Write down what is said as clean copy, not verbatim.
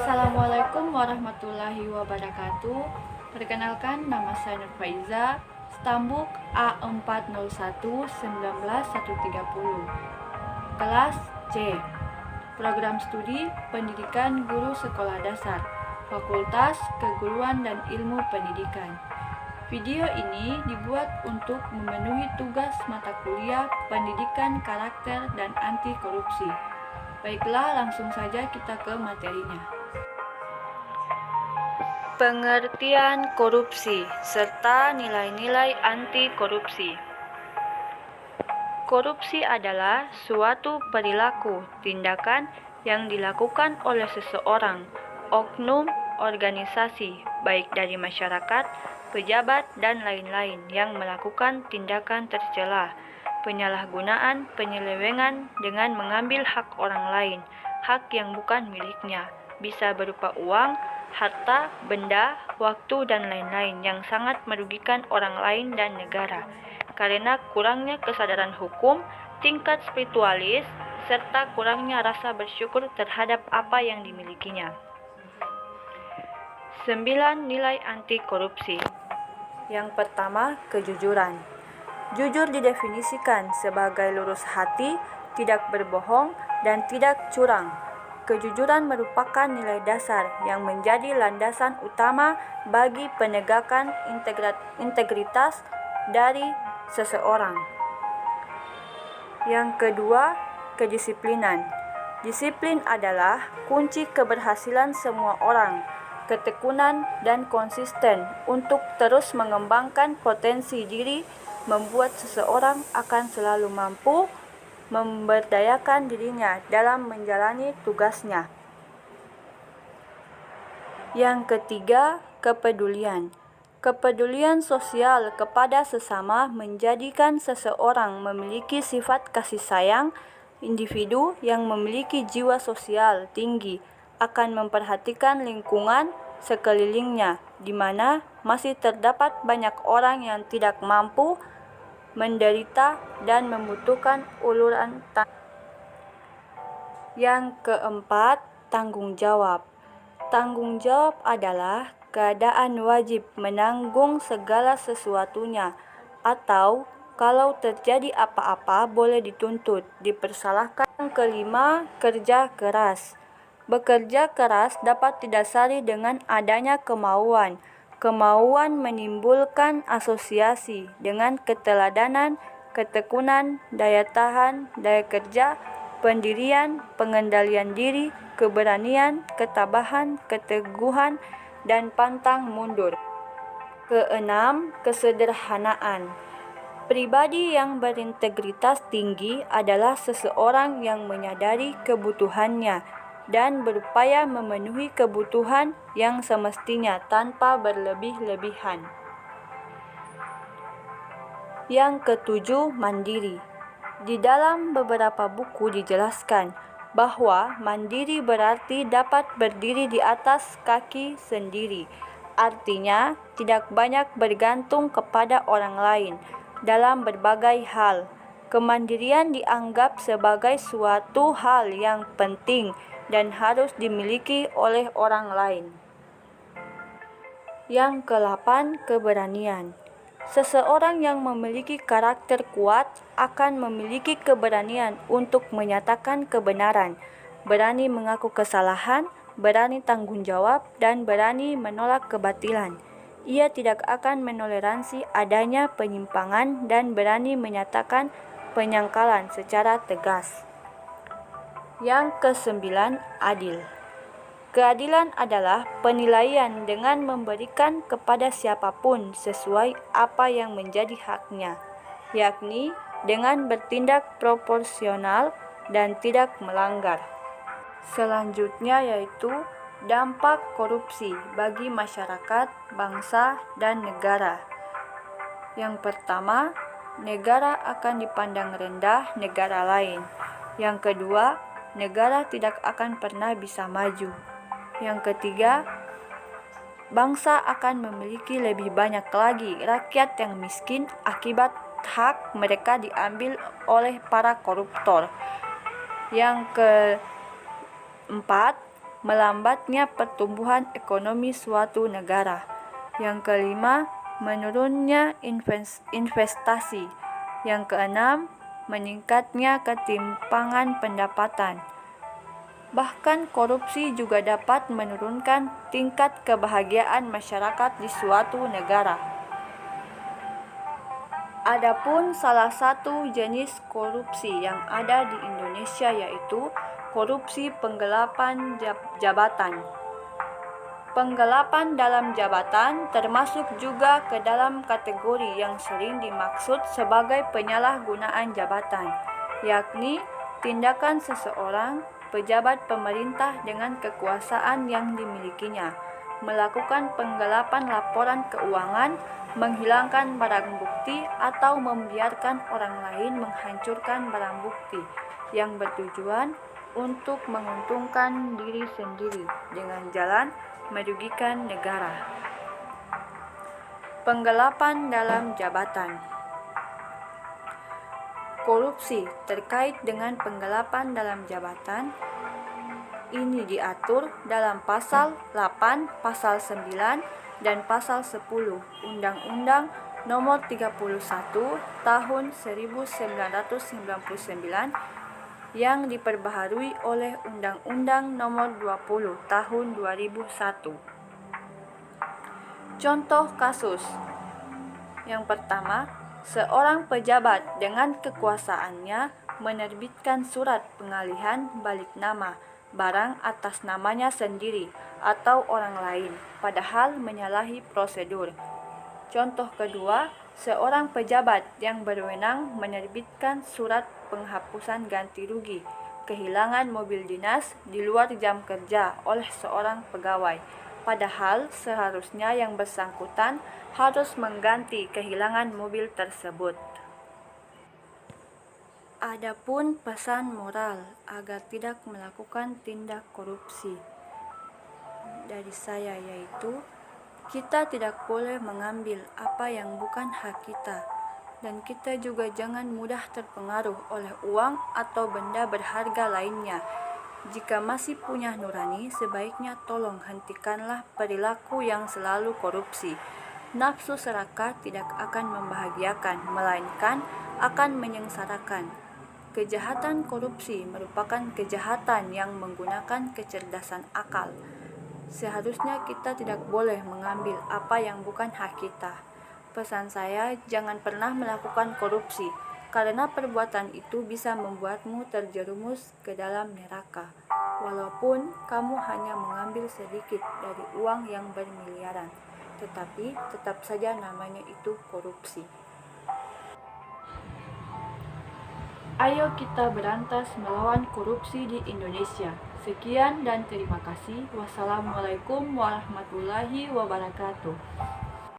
Assalamualaikum warahmatullahi wabarakatuh. Perkenalkan, nama saya Nur Faiza, Stambuk A401-19130. Kelas C. Program Studi Pendidikan Guru Sekolah Dasar, Fakultas Keguruan dan Ilmu Pendidikan. Video ini dibuat untuk memenuhi tugas mata kuliah Pendidikan Karakter dan Anti Korupsi. Baiklah, langsung saja kita ke materinya. Pengertian korupsi serta nilai-nilai anti korupsi. Korupsi adalah suatu perilaku, tindakan yang dilakukan oleh seseorang, oknum, organisasi, baik dari masyarakat, pejabat, dan lain-lain yang melakukan tindakan tercela, penyalahgunaan, penyelewengan dengan mengambil hak orang lain, hak yang bukan miliknya, bisa berupa uang, harta, benda, waktu, dan lain-lain yang sangat merugikan orang lain dan negara, karena kurangnya kesadaran hukum, tingkat spiritualis, serta kurangnya rasa bersyukur terhadap apa yang dimilikinya. 9 nilai anti korupsi. Yang pertama, kejujuran. Jujur didefinisikan sebagai lurus hati, tidak berbohong, dan tidak curang. Kejujuran merupakan nilai dasar yang menjadi landasan utama bagi penegakan integritas dari seseorang. Yang kedua, kedisiplinan. Disiplin adalah kunci keberhasilan semua orang. Ketekunan dan konsisten untuk terus mengembangkan potensi diri membuat seseorang akan selalu mampu memberdayakan dirinya dalam menjalani tugasnya. Yang ketiga, kepedulian. Kepedulian sosial kepada sesama menjadikan seseorang memiliki sifat kasih sayang. Individu yang memiliki jiwa sosial tinggi akan memperhatikan lingkungan sekelilingnya, di mana masih terdapat banyak orang yang tidak mampu, menderita, dan membutuhkan uluran tangan. Yang keempat, tanggung jawab. Tanggung jawab adalah keadaan wajib menanggung segala sesuatunya, atau kalau terjadi apa-apa boleh dituntut, dipersalahkan. Yang kelima, kerja keras. Bekerja keras dapat didasari dengan adanya kemauan. Kemauan menimbulkan asosiasi dengan keteladanan, ketekunan, daya tahan, daya kerja, pendirian, pengendalian diri, keberanian, ketabahan, keteguhan, dan pantang mundur. Keenam, kesederhanaan. Pribadi yang berintegritas tinggi adalah seseorang yang menyadari kebutuhannya dan berupaya memenuhi kebutuhan yang semestinya tanpa berlebih-lebihan. Yang ketujuh, mandiri. Di dalam beberapa buku dijelaskan bahwa mandiri berarti dapat berdiri di atas kaki sendiri. Artinya, tidak banyak bergantung kepada orang lain dalam berbagai hal. Kemandirian dianggap sebagai suatu hal yang penting dan harus dimiliki oleh orang lain. Yang ke-8, keberanian. Seseorang yang memiliki karakter kuat akan memiliki keberanian untuk menyatakan kebenaran, berani mengaku kesalahan, berani tanggung jawab, dan berani menolak kebatilan. Ia tidak akan menoleransi adanya penyimpangan dan berani menyatakan penyangkalan secara tegas. Yang ke-9, adil. Keadilan adalah penilaian dengan memberikan kepada siapapun sesuai apa yang menjadi haknya, yakni dengan bertindak proporsional dan tidak melanggar. Selanjutnya yaitu dampak korupsi bagi masyarakat, bangsa, dan negara. Yang pertama, negara akan dipandang rendah negara lain. Yang kedua, negara tidak akan pernah bisa maju. Yang ketiga, bangsa akan memiliki lebih banyak lagi rakyat yang miskin akibat hak mereka diambil oleh para koruptor. Yang keempat, melambatnya pertumbuhan ekonomi suatu negara. Yang kelima, menurunnya investasi. Yang keenam, meningkatnya ketimpangan pendapatan. Bahkan korupsi juga dapat menurunkan tingkat kebahagiaan masyarakat di suatu negara. Adapun salah satu jenis korupsi yang ada di Indonesia yaitu korupsi penggelapan jabatan. Penggelapan dalam jabatan termasuk juga ke dalam kategori yang sering dimaksud sebagai penyalahgunaan jabatan, yakni tindakan seseorang, pejabat pemerintah dengan kekuasaan yang dimilikinya, melakukan penggelapan laporan keuangan, menghilangkan barang bukti, atau membiarkan orang lain menghancurkan barang bukti yang bertujuan untuk menguntungkan diri sendiri dengan jalan merugikan negara. Penggelapan dalam jabatan. Korupsi terkait dengan penggelapan dalam jabatan ini diatur dalam Pasal 8, Pasal 9, dan Pasal 10 Undang-Undang Nomor 31 Tahun 1999 yang diperbaharui oleh Undang-Undang Nomor 20 Tahun 2001. Contoh kasus. Yang pertama, seorang pejabat dengan kekuasaannya menerbitkan surat pengalihan balik nama barang atas namanya sendiri atau orang lain, padahal menyalahi prosedur. Contoh kedua, seorang pejabat yang berwenang menerbitkan surat penghapusan ganti rugi kehilangan mobil dinas di luar jam kerja oleh seorang pegawai, padahal seharusnya yang bersangkutan harus mengganti kehilangan mobil tersebut. Adapun pesan moral agar tidak melakukan tindak korupsi dari saya yaitu kita tidak boleh mengambil apa yang bukan hak kita, dan kita juga jangan mudah terpengaruh oleh uang atau benda berharga lainnya. Jika masih punya nurani, sebaiknya tolong hentikanlah perilaku yang selalu korupsi. Nafsu serakah tidak akan membahagiakan, melainkan akan menyengsarakan. Kejahatan korupsi merupakan kejahatan yang menggunakan kecerdasan akal. Seharusnya kita tidak boleh mengambil apa yang bukan hak kita. Pesan saya, jangan pernah melakukan korupsi, karena perbuatan itu bisa membuatmu terjerumus ke dalam neraka. Walaupun kamu hanya mengambil sedikit dari uang yang bermiliaran, tetapi tetap saja namanya itu korupsi. Ayo kita berantas melawan korupsi di Indonesia. Sekian dan terima kasih. Wassalamualaikum warahmatullahi wabarakatuh.